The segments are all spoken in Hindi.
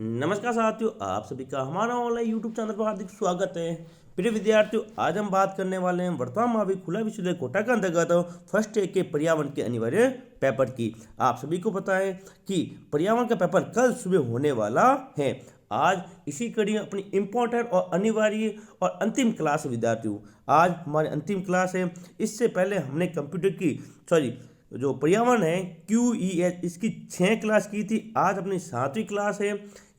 नमस्कार साथियों, आप सभी का हमारा ऑनलाइन यूट्यूब चैनल पर हार्दिक स्वागत है। प्रिय विद्यार्थियों, आज हम बात करने वाले हैं वर्तमान महाविद्यालय खुला विश्वविद्यालय कोटा के अंतर्गत फर्स्ट ईयर के पर्यावरण के अनिवार्य पेपर की। आप सभी को पता है कि पर्यावरण का पेपर कल सुबह होने वाला है। आज इसी कड़ी में अपनी इम्पोर्टेंट और अनिवार्य और अंतिम क्लास है विद्यार्थियों। आज हमारी अंतिम क्लास है। इससे पहले हमने कंप्यूटर की जो पर्यावरण है QES इसकी 6 क्लास की थी। आज अपनी 7वीं क्लास है।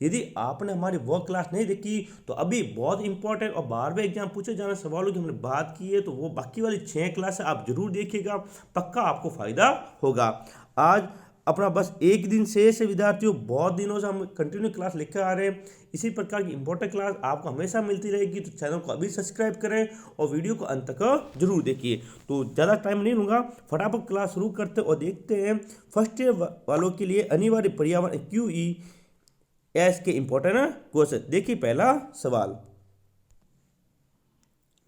यदि आपने हमारी वो क्लास नहीं देखी तो अभी बहुत इंपॉर्टेंट और 12वें एग्जाम पूछे जाने सवालों की हमने बात की है, तो वो बाकी वाली 6 क्लास आप जरूर देखिएगा, पक्का आपको फायदा होगा। आज अपना बस एक दिन शेष है विद्यार्थियों, बहुत दिनों से हम कंटिन्यू क्लास लेकर आ रहे हैं। इसी प्रकार की इंपॉर्टेंट क्लास आपको हमेशा मिलती रहेगी, तो चैनल को अभी सब्सक्राइब करें और वीडियो को अंत तक जरूर देखिए। तो ज़्यादा टाइम नहीं लूँगा, फटाफट क्लास शुरू करते और देखते हैं फर्स्ट ईयर वालों के लिए अनिवार्य पर्यावरण QES के इंपॉर्टेंट क्वेश्चन। देखिए पहला सवाल,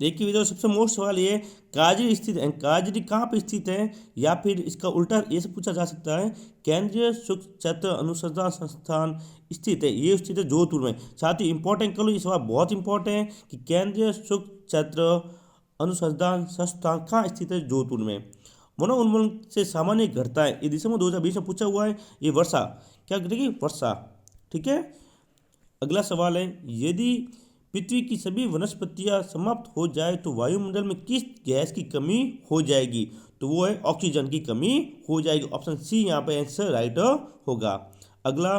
देखिए विद्यार्थी सबसे मोस्ट सवाल ये, काजरी स्थित है, काजरी कहाँ पर स्थित है, या फिर इसका उल्टा ये से पूछा जा सकता है केंद्रीय शुष्क क्षेत्र अनुसंधान संस्थान स्थित है, ये स्थित है जोधपुर में। साथ ही इंपॉर्टेंट कर लो, ये सवाल बहुत इंपॉर्टेंट है कि केंद्रीय शुष्क क्षेत्र अनुसंधान संस्थान कहाँ स्थित है, जोधपुर में। वनो उन्मूलन से सामान्य घटता है, ये दिसंबर 2020 में पूछा हुआ है। ये वर्षा क्या करेगी, वर्षा। ठीक है। अगला सवाल है, यदि पृथ्वी की सभी वनस्पतियां समाप्त हो जाए तो वायुमंडल में किस गैस की कमी हो जाएगी, तो वो है ऑक्सीजन की कमी हो जाएगी। ऑप्शन सी यहाँ पे आंसर राइट होगा। अगला,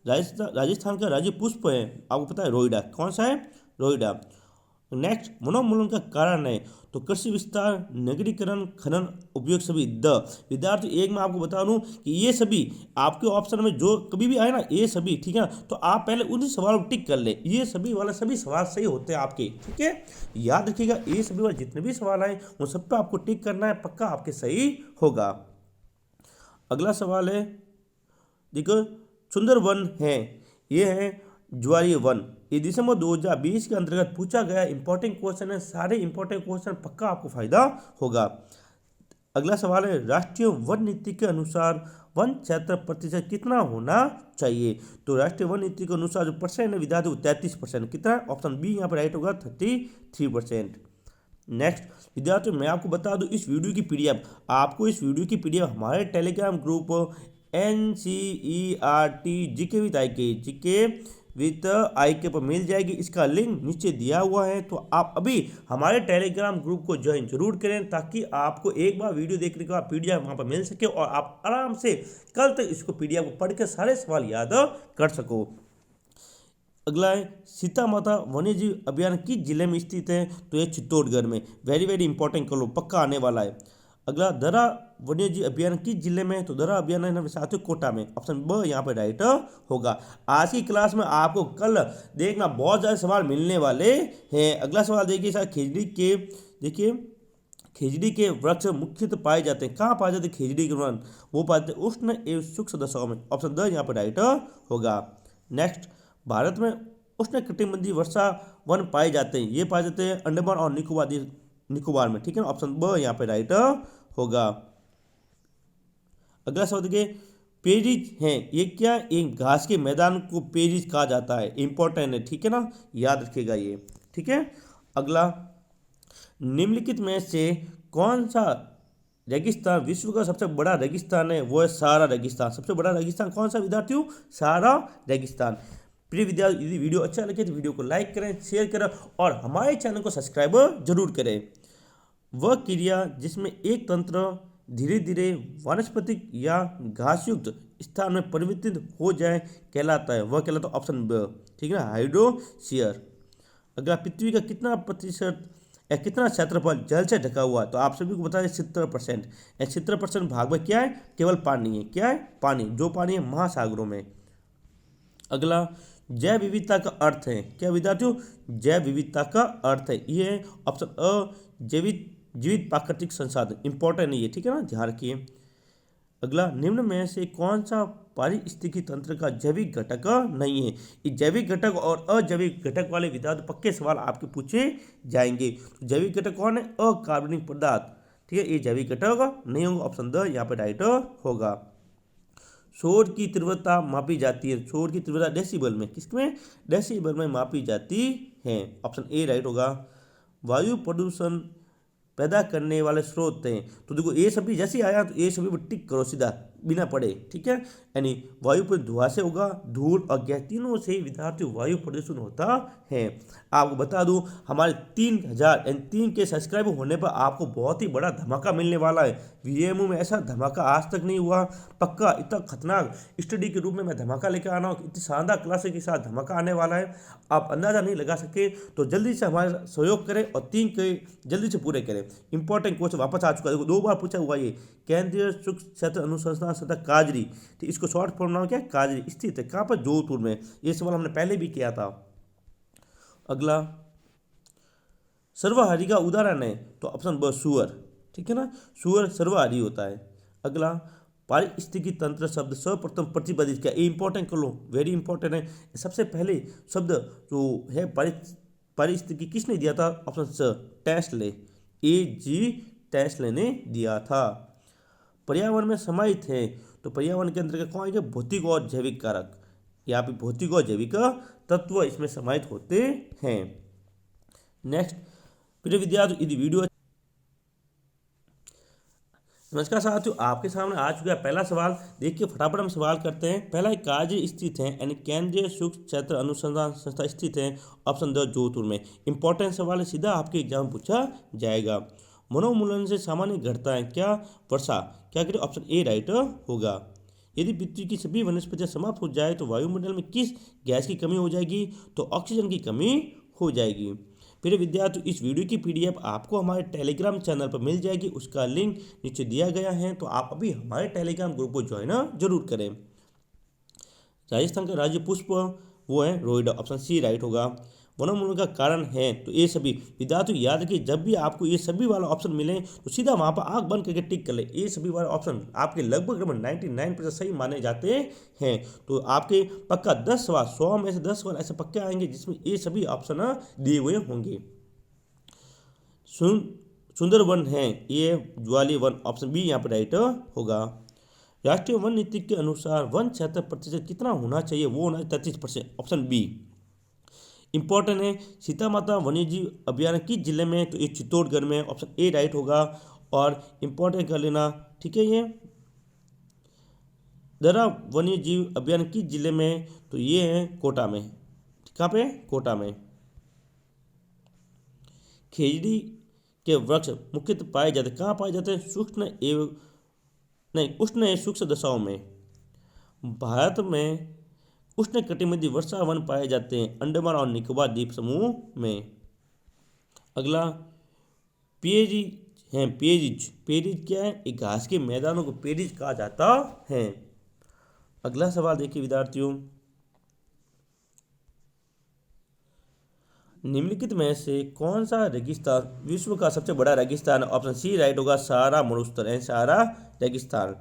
राजस्थान का राज्य पुष्प है, आपको पता है रोइडा, कौन सा है, रोइडा। नेक्स्ट, वनोन्मूलन का कारण है, तो कृषि विस्तार, नगरीकरण, खनन, उपयोग सभी द। विद्यार्थी एक मैं आपको बता दूं कि ये सभी आपके ऑप्शन में जो कभी भी आए ना, ये सभी ठीक है, तो आप पहले उन सवालों को टिक कर ले, ये सभी वाले सभी सवाल सही होते हैं आपके। ठीक है, याद रखिएगा, ये सभी वाले जितने भी सवाल आए उन सब पे आपको टिक करना है, पक्का आपके सही होगा। अगला सवाल है, देखो सुंदर वन है, ये है ज्वारीय वन, ये दिसंबर 2020 के अंतर्गत पूछा गया इंपॉर्टेंट क्वेश्चन है। सारे इंपॉर्टेंट क्वेश्चन पक्का आपको फायदा होगा। अगला सवाल है, राष्ट्रीय वन नीति के अनुसार वन क्षेत्र प्रतिशत कितना होना चाहिए, तो राष्ट्रीय वन नीति के अनुसार जो परसेंट है विद्यार्थी वो 33%, कितना, ऑप्शन बी यहाँ पर राइट होगा 33%। नेक्स्ट विद्यार्थियों, मैं आपको बता दूं इस वीडियो की PDF, आपको इस वीडियो की PDF हमारे Telegram group NCERT GK with IK पर मिल जाएगी। इसका लिंक नीचे दिया हुआ है, तो आप अभी हमारे टेलीग्राम ग्रुप को ज्वाइन जरूर करें, ताकि आपको एक बार वीडियो देखने के बाद PDF वहाँ पर मिल सके और आप आराम से कल तक इसको PDF को पढ़ के सारे सवाल याद कर सको। अगला है, सीता माता वन्यजीव अभ्यारण्य किस जिले में स्थित है, तो ये चित्तौड़गढ़ में। वेरी वेरी इंपॉर्टेंट कर लो, पक्का आने वाला है। अगला, दर्रा वन्यजीव अभ्यारण्य किस जिले में है, तो दर्रा अभ्यारण्य साथियों कोटा में, ऑप्शन ब यहाँ पे राइट होगा। आज की क्लास में आपको कल देखना बहुत ज़्यादा सवाल मिलने वाले हैं। अगला सवाल देखिए सर, खेजड़ी के वृक्ष मुख्यतः पाए जाते हैं, कहाँ पाए जाते हैं खेजड़ी के वृक्ष, वो पाए जाते हैं उष्ण एवं शुष्क दशाओं में, ऑप्शन द यहाँ पर राइट होगा। नेक्स्ट, भारत में उष्णकटिबंधीय वर्षा वन पाए जाते हैं, ये पाए जाते हैं अंडमान और निकोबार में, ठीक है ना, ऑप्शन ब यहाँ पे राइट होगा। अगला सवाल देखिए, पेरिज है, ये क्या, एक घास के मैदान को पेरिज कहा जाता है, इंपॉर्टेंट है, ठीक है ना, याद रखिएगा ये। ठीक है। अगला, निम्नलिखित में से कौन सा रेगिस्तान विश्व का सबसे बड़ा रेगिस्तान है, वो है सहारा रेगिस्तान। सबसे बड़ा रेगिस्तान कौन सा विद्यार्थियों, सहारा रेगिस्तान। प्रिय विद्यार्थी, यदि वीडियो अच्छा लगे तो वीडियो को लाइक करें, शेयर करें और हमारे चैनल को सब्सक्राइब जरूर करें। वह क्रिया जिसमें एक तंत्र धीरे धीरे वानस्पतिक या घासयुक्त स्थान में परिवर्तित हो जाए कहलाता है, वह कहलाता है ऑप्शन ब, ठीक है ना, हाइड्रोस्फीयर। अगर पृथ्वी का कितना प्रतिशत या कितना क्षेत्रफल जल से ढका हुआ है, तो आप सभी को बता दें 70%। 70% भाग में क्या है, केवल पानी है, क्या है, पानी, जो पानी है महासागरों में। अगला, जैव विविधता का अर्थ है, क्या विद्यार्थियों, जैव विविधता का अर्थ है, ये है ऑप्शन अ, जीवित प्राकृतिक संसाधन, इंपॉर्टेंट है ये, ठीक है ना, ध्यान रखिए। अगला, निम्न में से कौन सा पारिस्थितिकी तंत्र का जैविक घटक नहीं है, ये जैविक घटक और अजैविक घटक वाले विद्यार्थी पक्के सवाल आपके पूछे जाएंगे। तो जैविक घटक कौन है, अकार्बनिक पदार्थ, ठीक है, ये जैविक घटक नहीं होगा, ऑप्शन द यहाँ पे राइट होगा। शोर की तीव्रता मापी जाती है। शोर की तीव्रता डेसिबल में, किसमें? डेसिबल में मापी जाती है। ऑप्शन ए राइट होगा। वायु प्रदूषण पैदा करने वाले स्रोत हैं, तो देखो ये सभी जैसे ही आया तो ये सभी पर टिक करो सीधा बिना पढ़े, ठीक है। यानी वायु पर धुआं से होगा, धूल और गैस तीनों से विद्यार्थी वायु प्रदूषण होता है। आपको बता दूं हमारे 3000 यानी 3 के सब्सक्राइब होने पर आपको बहुत ही बड़ा धमाका मिलने वाला है। वीएमओ में ऐसा धमाका आज तक नहीं हुआ। पक्का इतना खतरनाक स्टडी के रूप में मैं धमाका लेकर आना हूँ, इतनी शानदार क्लासेस के साथ धमाका आने वाला है, आप अंदाजा नहीं लगा सके। तो जल्दी से हमारे सहयोग करें और 3 के जल्दी से पूरे करें। इंपॉर्टेंट क्वेश्चन वापस आ चुका है, देखो 2 बार पूछा हुआ ये। केंद्रीय सूक्ष्म क्षेत्र अनुसंधान संस्था काजरी, ठीक, इसको शॉर्ट फॉर्म नाम क्या है? काजरी स्थित है कहाँ पर? जोधपुर में। ये सवाल हमने पहले भी किया था। अगला, सर्वहारी का उदाहरण है, तो ऑप्शन ब सुअर, ठीक है ना, सुअर सर्वहारी होता है। अगला, पारिस्थितिकी तंत्र शब्द सर्वप्रथम प्रतिपादित किया, ये इंपॉर्टेंट कर लो, वेरी इंपॉर्टेंट है। सबसे पहले शब्द जो है पारिस्थितिकी किसने दिया था? ऑप्शन स टेस्ले, A.G. टेस्ले ने दिया था। पर्यावरण में समाहित है, तो पर्यावरण के अंतर्गत कौन है? भौतिक और जैविक कारक, यहाँ पे भौतिक और जैविक तत्व इसमें समाहित होते हैं। नेक्स्ट, प्रिय विद्यार्थी यदि वीडियो, नमस्कार साथियों, आपके सामने आ चुका है पहला सवाल। देखिए फटाफट हम सवाल करते हैं। पहला एक कार्य स्थित है यानी केंद्रीय सूक्ष्म क्षेत्र अनुसंधान संस्था स्थित है, ऑप्शन द जोधपुर में। इंपॉर्टेंट सवाल है, सीधा आपके एग्जाम पूछा जाएगा। मनोमूलन से सामान्य घटता है क्या? वर्षा, क्या करें? ऑप्शन ए राइट होगा। यदि पृथ्वी की सभी वनस्पतियां समाप्त हो जाए तो वायुमंडल में किस गैस की कमी हो जाएगी? तो ऑक्सीजन की कमी हो जाएगी। फिर विद्यार्थी इस वीडियो की पीडीएफ आपको हमारे टेलीग्राम चैनल पर मिल जाएगी, उसका लिंक नीचे दिया गया है, तो आप अभी हमारे टेलीग्राम ग्रुप को ज्वाइन जरूर करें। राजस्थान का राज्य पुष्प वो है रोइडा, ऑप्शन सी राइट होगा। वनोन्मूलन का कारण है, तो ये सभी विद्यार्थी याद रखिए, जब भी आपको ये सभी वाला ऑप्शन मिले तो सीधा वहाँ पर आंख बंद करके टिक कर ले। ये सभी वाले ऑप्शन आपके लगभग 99% सही माने जाते हैं। तो आपके पक्का 10 सवाल, 100 में से 10 सवाल ऐसे पक्के आएंगे जिसमें ये सभी ऑप्शन दिए हुए होंगे। सुंदरवन है ये ज्वाली वन, ऑप्शन बी यहाँ पर राइट होगा। राष्ट्रीय वन नीति के अनुसार वन क्षेत्र प्रतिशत कितना होना चाहिए? वो होना 33%, ऑप्शन बी। इंपॉर्टेंट है, सीता माता वन्यजीव अभ्यारण्य किस जिले में? तो ये चित्तौड़गढ़ में, ऑप्शन ए राइट होगा। और इंपॉर्टेंट कर लेना, ठीक है। ये दर्रा वन्यजीव अभ्यारण्य किस जिले में? तो ये है कोटा में। कहाँ पे? कोटा में। खेजड़ी के वृक्ष मुख्यतः पाए जाते, कहाँ पाए जाते हैं? उष्ण एवं शुष्क दशाओं में। भारत में उष्णकटिबंधीय वर्षा वन पाए जाते हैं अंडमान और निकोबार द्वीप समूह में। अगला, पेरिज है, पेरिज क्या है? एक घास के मैदानों को पेरिज कहा जाता है। अगला सवाल देखिए विद्यार्थियों, निम्नलिखित में से कौन सा रेगिस्तान विश्व का सबसे बड़ा रेगिस्तान? ऑप्शन सी राइट होगा, सहारा मरुस्थल है, सहारा रेगिस्तान।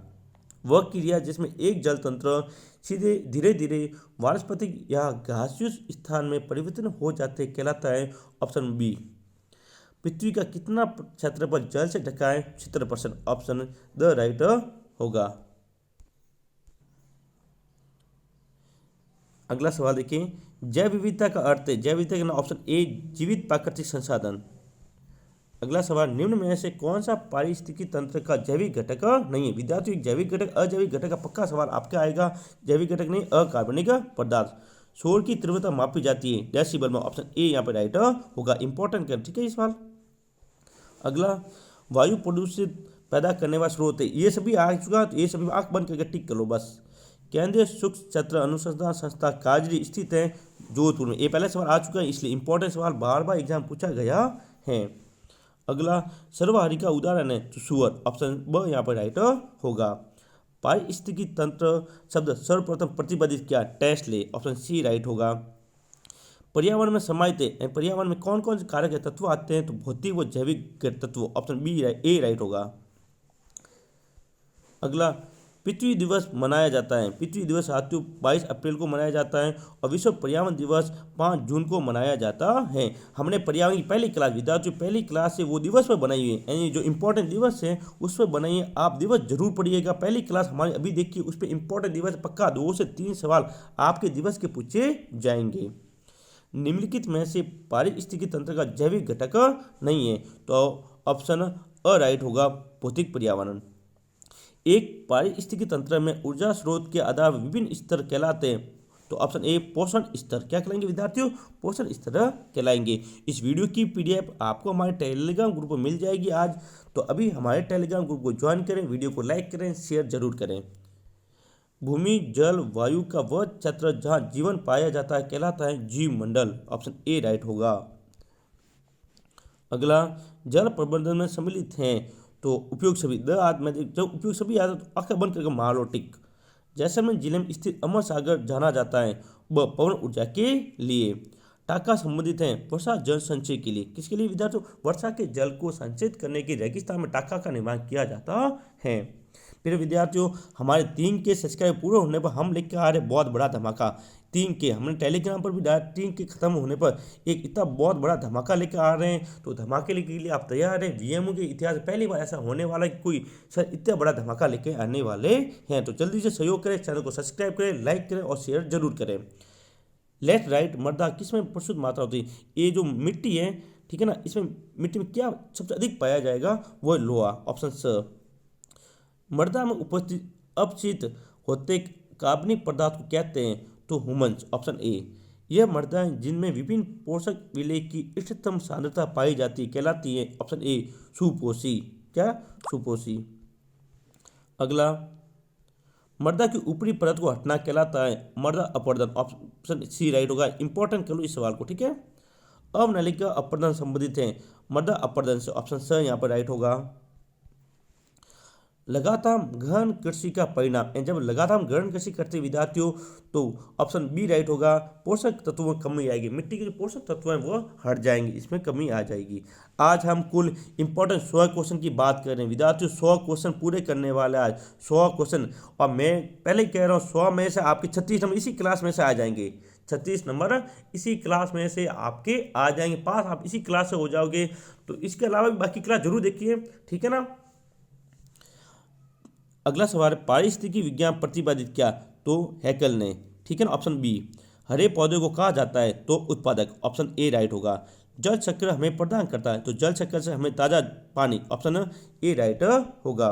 वह क्रिया जिसमें एक जल तंत्र सीधे धीरे धीरे वानस्पतिक या घासयुस स्थान में परिवर्तन हो जाते कहलाता है, ऑप्शन बी। पृथ्वी का कितना क्षेत्रफल जल से ढका है? 70%, ऑप्शन द राइट होगा। अगला सवाल देखिए, जैव विविधता का अर्थ है, जैव विविधता का ऑप्शन ए जीवित प्राकृतिक संसाधन। अगला सवाल, निम्न में से कौन सा पारिस्थितिकी तंत्र का जैविक घटक नहीं है? विद्यार्थियों, जैविक घटक अजैविक घटक का पक्का सवाल आपके आएगा। जैविक घटक नहीं, अकार्बनिक पदार्थ। शोर की तीव्रता मापी जाती है डेसिबल में, ऑप्शन ए यहाँ पर राइट होगा। इंपॉर्टेंट कर, ठीक है ये सवाल। अगला, वायु प्रदूषित पैदा करने वाला स्रोत है, ये सभी आ चुका, तो ये सभी आंख बंद करके टिक कर लो बस। केंद्रीय सूक्ष्म क्षेत्र अनुसंधान संस्था काजरी स्थित है जोधपुर में। ये पहले सवाल आ चुका है, इसलिए इंपॉर्टेंट सवाल बार बार एग्जाम पूछा गया है। अगला, सर्वहारी का उदाहरण है तो सुअर, ऑप्शन ब यहाँ पर राइट होगा। पारिस्थितिकी तंत्र शब्द सर्वप्रथम प्रतिपादित किया टेस्ले, ऑप्शन सी राइट होगा। पर्यावरण में समाहित है, पर्यावरण में कौन कौन से कारक तत्व आते हैं? तो भौतिक व जैविक तत्व, ऑप्शन बी ए राइट होगा। अगला, पृथ्वी दिवस मनाया जाता है। पृथ्वी दिवस साथियों 22 अप्रैल को मनाया जाता है और विश्व पर्यावरण दिवस 5 जून को मनाया जाता है। हमने पर्यावरण की पहली क्लास विद्यार्थियों पहली क्लास से वो दिवस पर बनाई है, यानी जो इंपॉर्टेंट दिवस है उस पर बनाई है। आप दिवस जरूर पढ़िएगा। पहली क्लास हमारी अभी देखिए, उस पर इंपॉर्टेंट दिवस पक्का 2 से 3 सवाल आपके दिवस के पूछे जाएंगे। निम्नलिखित में से पारिस्थितिकी तंत्र का जैविक घटक नहीं है, तो ऑप्शन अ राइट होगा भौतिक पर्यावरण। एक पारिस्थितिकी तंत्र में ऊर्जा स्रोत के आधार पर विभिन्न स्तर कहलाते हैं, तो ऑप्शन ए पोषण स्तर। क्या कहलाएंगे विद्यार्थियों? पोषण स्तर कहलाएंगे। इस वीडियो की पीडीएफ आपको हमारे टेलीग्राम ग्रुप में मिल जाएगी आज, तो अभी हमारे टेलीग्राम ग्रुप को ज्वाइन करें, वीडियो को लाइक करें, शेयर जरूर करें। भूमि जल वायु का वह क्षेत्र जहाँ जीवन पाया जाता है कहलाता है जीव मंडल। ऑप्शन ए राइट होगा। अगला, जल प्रबंधन में सम्मिलित हैं तो उपयोग सभी जब उपयोग सभी आता है तो आंखें बंद करके मान लो टिक। जैसलमेर जिले में स्थित अमर सागर जाना जाता है वह पवन ऊर्जा के लिए। टाका संबंधित है वर्षा जल संचय के लिए। किसके लिए विद्यार्थियों? वर्षा के जल को संचित करने के रेगिस्तान में टाका का निर्माण किया जाता है। फिर विद्यार्थियों हमारे 3 के सब्सक्राइब पूरे होने पर हम लेकर आ रहे बहुत बड़ा धमाका। 3 के हमने टेलीग्राम पर भी डाला, 3 के खत्म होने पर एक इतना बहुत बड़ा धमाका लेकर आ रहे हैं, तो धमाके के लिए आप तैयार हैं? वीएमओ के इतिहास में पहली बार ऐसा होने वाला है कि कोई सर इतना बड़ा धमाका लेकर आने वाले हैं। तो जल्दी से सहयोग करें, चैनल को सब्सक्राइब करें, लाइक करें और शेयर जरूर करें। लेफ्ट राइट मृदा किसमें प्रचुर मात्रा होती है? ये जो मिट्टी है, ठीक है ना, इसमें मिट्टी में क्या सबसे अधिक पाया जाएगा? वो लोहा। ऑप्शन स। मृदा में उपस्थित अपचित होते कार्बनिक पदार्थ को कहते हैं, तो ह्यूमस। Option A. यह मृदाएं जिनमें विभिन्न पोषक विलय की इष्टतम सांद्रता पाई जाती कहलाती है। ऑप्शन ए सुपोषी। क्या? सुपोषी। अगला, मृदा की ऊपरी परत को हटना कहलाता है मृदा अपरदन। ऑप्शन सी राइट होगा। इंपॉर्टेंट कर लो इस सवाल को, ठीक है। अवनलिका अपरदन संबंधित है मृदा अपरदन से। ऑप्शन स यहाँ पर राइट होगा। लगातार गहन कृषि का परिणाम, जब लगातार गहन कृषि करते विद्यार्थियों तो ऑप्शन बी राइट होगा। पोषक तत्वों में कमी आएगी, मिट्टी के जो पोषक तत्व हैं वो हट जाएंगे, इसमें कमी आ जाएगी। आज हम कुल इंपॉर्टेंट 100 क्वेश्चन की बात कर रहे हैं विद्यार्थियों। 100 क्वेश्चन पूरे करने वाले आज 100 क्वेश्चन, और मैं पहले ही कह रहा हूँ 100 में से आपके 36 नंबर इसी क्लास में से आ जाएंगे। 36 नंबर इसी क्लास में से आपके आ जाएंगे, पास आप इसी क्लास से हो जाओगे। तो इसके अलावा भी बाकी क्लास जरूर देखिए, ठीक है ना। अगला सवाल, पारिस्थितिकी विज्ञान प्रतिपादित किया, तो हैकल ने, ठीक है ना। Option B. हरे पौधे को कहा जाता है, तो उत्पादक। ऑप्शन ए राइट होगा। जल चक्र हमें प्रदान करता है, तो जल चक्र से हमें ताजा पानी। ऑप्शन ए राइट होगा।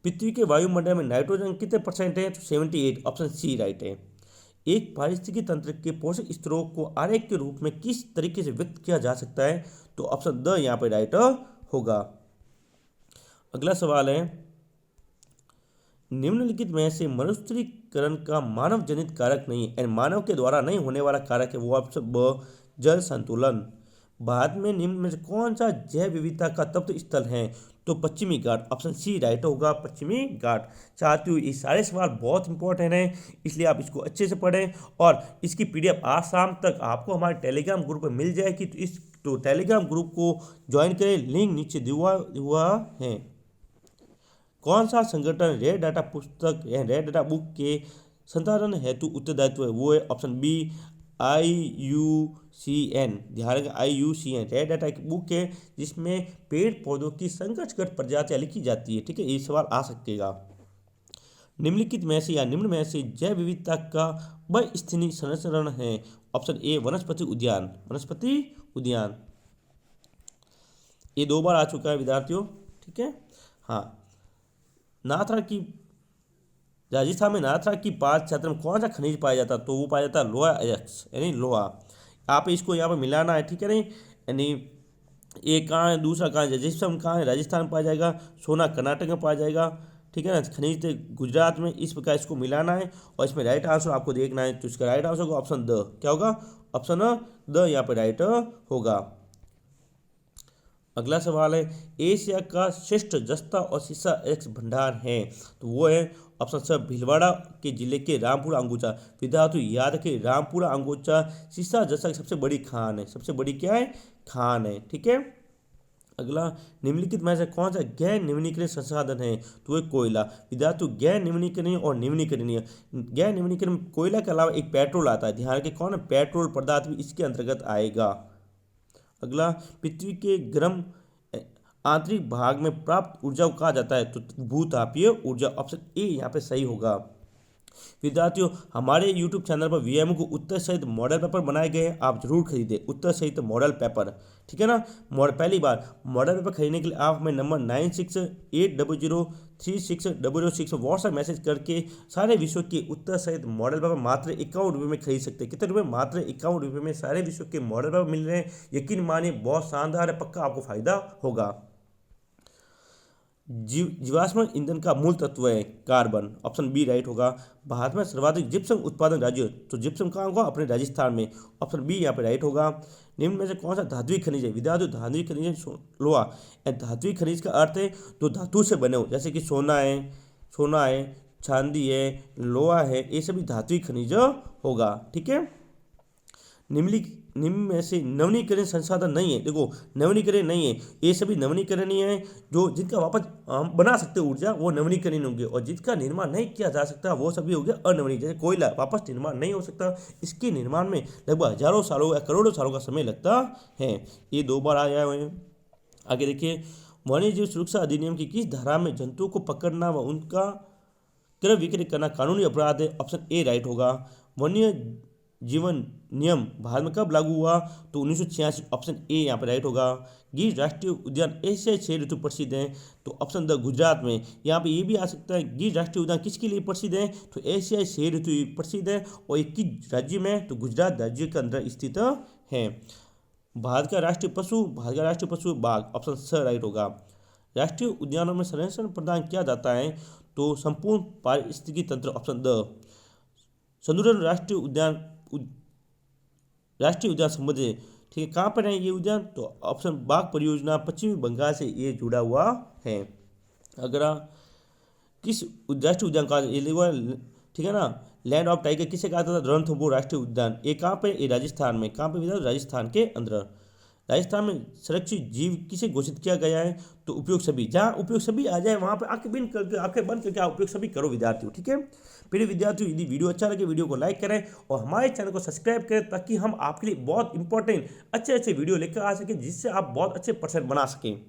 पृथ्वी के वायुमंडल में नाइट्रोजन कितने % है? तो 78। ऑप्शन सी राइट है। एक पारिस्थितिकी तंत्र के पोषक स्तरों को आरेख के रूप में किस तरीके से व्यक्त किया जा सकता है? तो ऑप्शन द यहाँ पर राइट होगा। अगला सवाल है, निम्नलिखित में से मरुस्थलीकरण का मानव जनित कारक नहीं है, मानव के द्वारा नहीं होने वाला कारक है, वो ऑप्शन ब जल संतुलन। भारत में निम्न में से कौन सा जैव विविधता का तप्त स्थल है? तो पश्चिमी घाट। ऑप्शन सी राइट होगा, पश्चिमी घाट। साथियों ये सारे सवाल बहुत इंपॉर्टेंट हैं, इसलिए आप इसको अच्छे से पढ़ें और इसकी पीडीएफ आज शाम तक आपको हमारे टेलीग्राम ग्रुप में मिल जाएगी। तो टेलीग्राम ग्रुप को ज्वाइन करें, लिंक नीचे दिया हुआ है। कौन सा संगठन रेड डाटा पुस्तक या रेड डाटा बुक के संचालन हेतु उत्तरदायित्व है? वो है ऑप्शन बी IUCN। ध्यान रखें IUCN रेड डाटा की बुक है जिसमें पेड़ पौधों की संघर्षगत प्रजातियां लिखी जाती है, ठीक है। ये सवाल आ सकेगा। निम्नलिखित में से या निम्न में से जैव विविधता का वह स्थनीय संरक्षण है? ऑप्शन ए वनस्पति उद्यान। वनस्पति उद्यान ये 2 बार आ चुका है विद्यार्थियों, ठीक है। हाँ, नाथरा की राजस्थान में नाथरा की पास क्षेत्र में कौन सा खनिज पाया जाता है? तो वो पाया जाता है लोहा अयस्क, यानी लोहा। आप इसको यहाँ पर मिलाना है, ठीक है नहीं, यानी एक कहाँ है, दूसरा कहाँ है, जिप्सम कहाँ है, राजस्थान में पाया जाएगा, सोना कर्नाटक में पाया जाएगा, ठीक है ना, खनिज थे गुजरात में। इस प्रकार इसको मिलाना है और इसमें राइट आंसर आपको देखना है। तो इसका राइट आंसर होगा ऑप्शन द। क्या होगा? ऑप्शन द यहाँ पर राइट होगा। अगला सवाल है, एशिया का श्रेष्ठ जस्ता और सीसा एक्स भंडार है, तो वो है ऑप्शन स भीलवाड़ा के जिले के रामपुरा अंगूचा। विद्यार्थी याद रखें, रामपुरा अंगूचा सीसा जस्ता की सबसे बड़ी खान है। सबसे बड़ी क्या है? खान है, ठीक है। अगला, निम्नलिखित में से कौन सा गैर नवीनीकरणीय संसाधन है? तो ये कोयला। विद्यार्थियों, गैर नवीनीकरणीय और नवीनीकरणीय, गैर नवीनीकरण कोयला के अलावा एक पेट्रोल आता है, ध्यान रखें कौन है, पेट्रोल पदार्थ भी इसके अंतर्गत आएगा। अगला, पृथ्वी के गर्म आंतरिक भाग में प्राप्त ऊर्जा को कहा जाता है? तो भूतापीय ऊर्जा, ऑप्शन ए यहाँ पे सही होगा। विद्यार्थियों, हमारे YouTube चैनल पर वीएमओ को उत्तर सहित मॉडल पेपर बनाए गए हैं, आप जरूर खरीदें उत्तर सहित मॉडल पेपर, ठीक है ना। पहली बार मॉडल पेपर खरीदने के लिए आप हमें नंबर 9680036006 व्हाट्सएप मैसेज करके सारे विषयों के उत्तर सहित मॉडल पेपर मात्र 51 रुपये में खरीद सकते हैं। कितने रुपये? मात्र 51 रुपये में सारे विषयों के मॉडल पेपर मिल रहे हैं। यकीन मानिए बहुत शानदार है, पक्का आपको फायदा होगा। जीवाश्म ईंधन का मूल तत्व है कार्बन, ऑप्शन बी राइट होगा। भारत में सर्वाधिक जिप्सम उत्पादन राज्य, तो जिप्सम कहाँ होगा? अपने राजस्थान में, ऑप्शन बी यहाँ पे राइट होगा। निम्न में से कौन सा धात्विक खनिज है? विद्यार्थियों, धात्विक खनिज है लोहा। धात्विक खनिज का अर्थ है जो धातु से बने हो, जैसे कि सोना है, चांदी है, लोहा है, ये सभी धात्विक खनिज होगा, ठीक है। निम्न में से नवीनीकरण संसाधन नहीं है, देखो नवीनीकरण नहीं है, ये सभी नवीनीकरणीय है, जो जिनका वापस हम बना सकते ऊर्जा वो नवीनीकरण होंगे, और जिसका निर्माण नहीं किया जा सकता वो सभी हो गया अनवीनीकरण। जैसे कोयला वापस निर्माण नहीं हो सकता, इसके निर्माण में लगभग हजारों सालों या करोड़ों सालों का समय लगता है। ये 2 बार आया हुए हैं। आगे देखिए, वन्य जीव सुरक्षा अधिनियम की किस धारा में जंतुओं को पकड़ना व उनका क्रय विक्रय करना कानूनी अपराध है? ऑप्शन ए राइट होगा। वन्य जीवन नियम भारत में कब लागू हुआ? तो 1986, ऑप्शन ए यहाँ पर राइट होगा। गिर राष्ट्रीय उद्यान एशियाई 6 ऋतु प्रसिद्ध हैं, तो ऑप्शन द गुजरात में। यहाँ पे ये भी आ सकता है, गिर राष्ट्रीय उद्यान किसके लिए प्रसिद्ध है? तो एशियाई 6 ऋतु प्रसिद्ध है, और एक किस राज्य में? तो गुजरात राज्य के अंदर स्थित है। भारत का राष्ट्रीय पशु बाघ, ऑप्शन स राइट होगा। राष्ट्रीय उद्यानों में संरक्षण प्रदान किया जाता है, तो संपूर्ण पारिस्थितिकी तंत्र, ऑप्शन द। सुंदरवन राष्ट्रीय उद्यान संबंधित है, ठीक है। कहाँ पर है ये उद्यान? तो ऑप्शन बाघ परियोजना पश्चिमी बंगाल से ये जुड़ा हुआ है। अगर किस राष्ट्रीय उद्यान का ये, ठीक है ना, लैंड ऑफ टाइगर किसे कहा जाता था? रणथंभौर राष्ट्रीय उद्यान। ये कहाँ पे? ये राजस्थान में। कहाँ पे? राजस्थान के अंदर। राजस्थान में संरक्षित जीव किसे घोषित किया गया है? तो उपयोग सभी। जहाँ उपयोग सभी आ जाए वहाँ पे आंखें बंद करके आप उपयोग सभी करो विद्यार्थियों, ठीक है। फिर विद्यार्थियों, यदि वीडियो अच्छा लगे वीडियो को लाइक करें और हमारे चैनल को सब्सक्राइब करें, ताकि हम आपके लिए बहुत इंपॉर्टेंट अच्छे वीडियो लेकर आ सकें, जिससे आप बहुत अच्छे % बना सकें।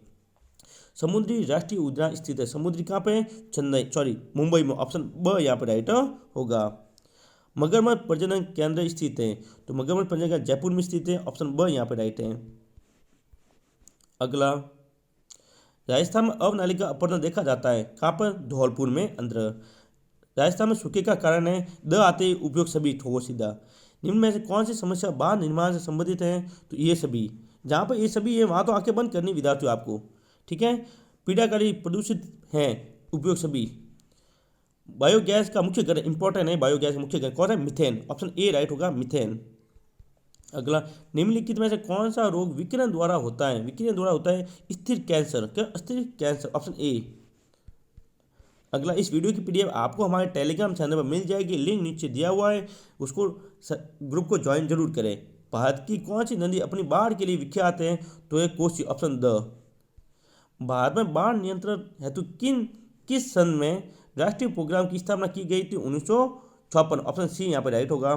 समुद्री राष्ट्रीय उद्यान स्थित है, समुद्री कहाँ पे? मुंबई में, ऑप्शन ब यहाँ पे राइट होगा। मगरमच्छ प्रजनन केंद्र स्थित है, तो मगरमच्छ प्रजनन केंद्र जयपुर में स्थित है, ऑप्शन ब यहाँ पे राइट है। अगला, राजस्थान में अवनालिका अपहरण देखा जाता है, कहाँ पर? धौलपुर में अंदर। राजस्थान में सूखे का कारण है, द आते उपयोग सभी, ठोस सीधा। निम्न में से कौन सी समस्या बांध निर्माण से संबंधित है? तो ये सभी। जहाँ पर ये सभी है वहाँ तो आंखें बंद करनी विद्यार्थियों आपको, ठीक है। पीड़ाकारी प्रदूषित हैं, उपयोग सभी। बायोगैस का मुख्य घटक इंपॉर्टेंट है, बायोगैस का मुख्य घटक कौन है? मिथेन, ऑप्शन ए राइट होगा, मिथेन। अगला, निम्नलिखित में से कौन सा रोग विकिरण द्वारा होता है? विकिरण द्वारा होता है स्थिर कैंसर, क्या? स्थिर कैंसर, ऑप्शन ए। अगला, इस वीडियो की PDF आपको हमारे टेलीग्राम चैनल पर मिल जाएगी, लिंक नीचे दिया हुआ है, उसको ग्रुप को ज्वाइन जरूर करें। भारत की कौन सी नदी अपनी बाढ़ के लिए विख्यात है? तो ये कोसी, ऑप्शन द। भारत में बाढ़ नियंत्रण हेतु किस सन में राष्ट्रीय प्रोग्राम की स्थापना की गई थी? 1956, ऑप्शन सी यहाँ पर राइट होगा।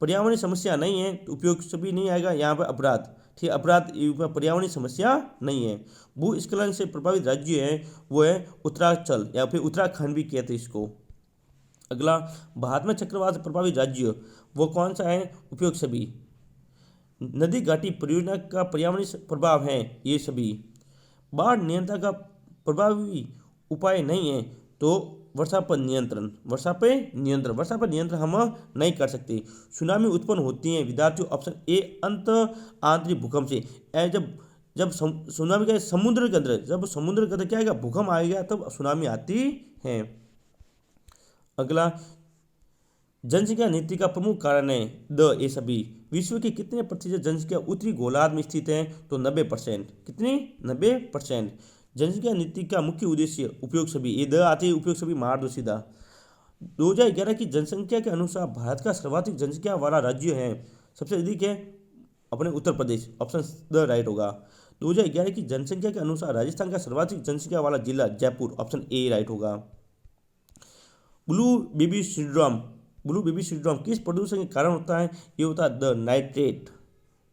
पर्यावरणीय समस्या नहीं है, तो उपयोग सभी नहीं आएगा। यहाँ पर अपराध, ठीक, अपराध पर्यावरणीय समस्या नहीं है। भूस्खलन से प्रभावित राज्य है, वो है उत्तरांचल या फिर उत्तराखंड भी कहते हैं इसको। अगला, भारत में चक्रवात से प्रभावित राज्य वो कौन सा है? उपयोग सभी। नदी घाटी परियोजना का पर्यावरणीय प्रभाव है, ये सभी। बाढ़ नियंत्रण का प्रभावी उपाय नहीं है, तो वर्षा पर नियंत्रण हम नहीं कर सकते। सुनामी उत्पन्न होती है विद्यार्थियों, ऑप्शन ए अंत आंतरिक भूकंप से। जब सुनामी का समुद्र के अंदर, जब समुद्र के अंदर क्या आएगा? भूकंप आएगा, तब सुनामी आती है। अगला, जनसंख्या नीति का प्रमुख कारण है द ये सभी। विश्व की कितने % जनसंख्या उत्तरी गोलार्ध में स्थित है? तो 90%। कितनी? 90%। जनसंख्या नीति का मुख्य उद्देश्य उपयोग सभी, ये द आते उपयोग सभी मार दो सीधा। 2011 की जनसंख्या के अनुसार भारत का सर्वाधिक जनसंख्या वाला राज्य है, सबसे अधिक है अपने Uttar Pradesh, option the right होगा। 2011 की जनसंख्या के अनुसार राजस्थान का सर्वाधिक जनसंख्या वाला जिला जयपुर, ऑप्शन ए राइट होगा। Blue baby syndrome, blue baby syndrome किस प्रदूषण के कारण होता है? ये होता है द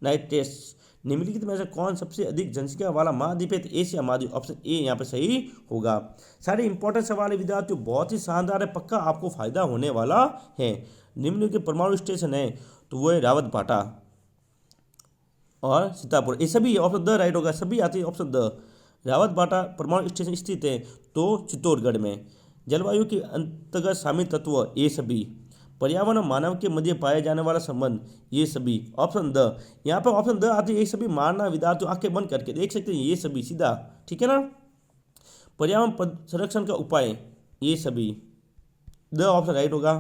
नाइट्रेट्स। निम्नलिखित में से कौन सबसे अधिक जनसंख्या वाला महाद्वीप है? तो एशिया महाद्वीप, ऑप्शन ए यहाँ पे सही होगा। सारे इंपॉर्टेंट सवाल है विद्यार्थियों, बहुत ही शानदार है, पक्का आपको फायदा होने वाला है। निम्नलिखित परमाणु स्टेशन है तो वो है रावत भाटा और सीतापुर, ये सभी ऑप्शन द राइट होगा, सभी आती है ऑप्शन द। रावत भाटा परमाणु स्टेशन स्थित है तो चित्तौड़गढ़ में। जलवायु के अंतर्गत शामिल तत्व ये सभी। पर्यावरण और मानव के मध्य पाए जाने वाला संबंध ये सभी, ऑप्शन द। यहाँ पर ऑप्शन द आती है, ये सभी मारना विद्यार्थियों आंखें बंद करके देख सकते हैं, ये सभी सीधा, ठीक है ना। पर्यावरण संरक्षण का उपाय ये सभी, द ऑप्शन राइट होगा,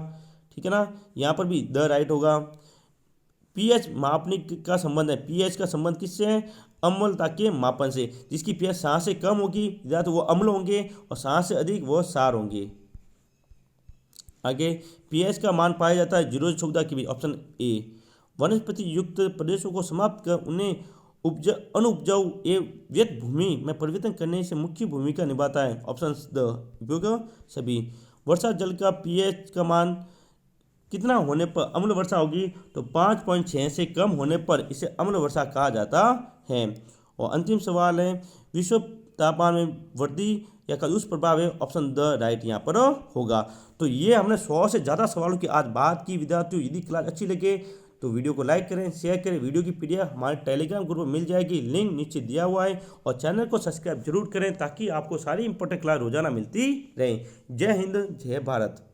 ठीक है ना। यहाँ पर भी द राइट होगा। पीएच मापने का संबंध है, पीएच का संबंध किससे है? अम्लता के मापन से। जिसकी पीएच 7 से कम होगी तो वो अम्ल होंगे और 7 से अधिक वो क्षार होंगे। आगे पीएच का मान पाया जाता है जीरो क्षमता की भी, ऑप्शन ए। वनस्पति युक्त प्रदेशों को समाप्त कर उन्हें अनुपजाऊ एवं व्यर्थ भूमि में परिवर्तन करने से मुख्य भूमिका निभाता है, ऑप्शन द सभी। वर्षा जल का पीएच का मान कितना होने पर अम्ल वर्षा होगी? तो 5.6 से कम होने पर इसे अम्ल वर्षा कहा जाता है। और अंतिम सवाल है, विश्व तापमान में वृद्धि या का दुष्प्रभाव है, ऑप्शन द राइट यहाँ पर होगा। तो ये हमने 100 से ज़्यादा सवालों की आज बात की विद्यार्थियों। यदि क्लास अच्छी लगे तो वीडियो को लाइक करें, शेयर करें। वीडियो की पीडीएफ हमारे टेलीग्राम ग्रुप में मिल जाएगी, लिंक नीचे दिया हुआ है। और चैनल को सब्सक्राइब जरूर करें ताकि आपको सारी इंपॉर्टेंट क्लास रोजाना मिलती रहे। जय हिंद, जय भारत।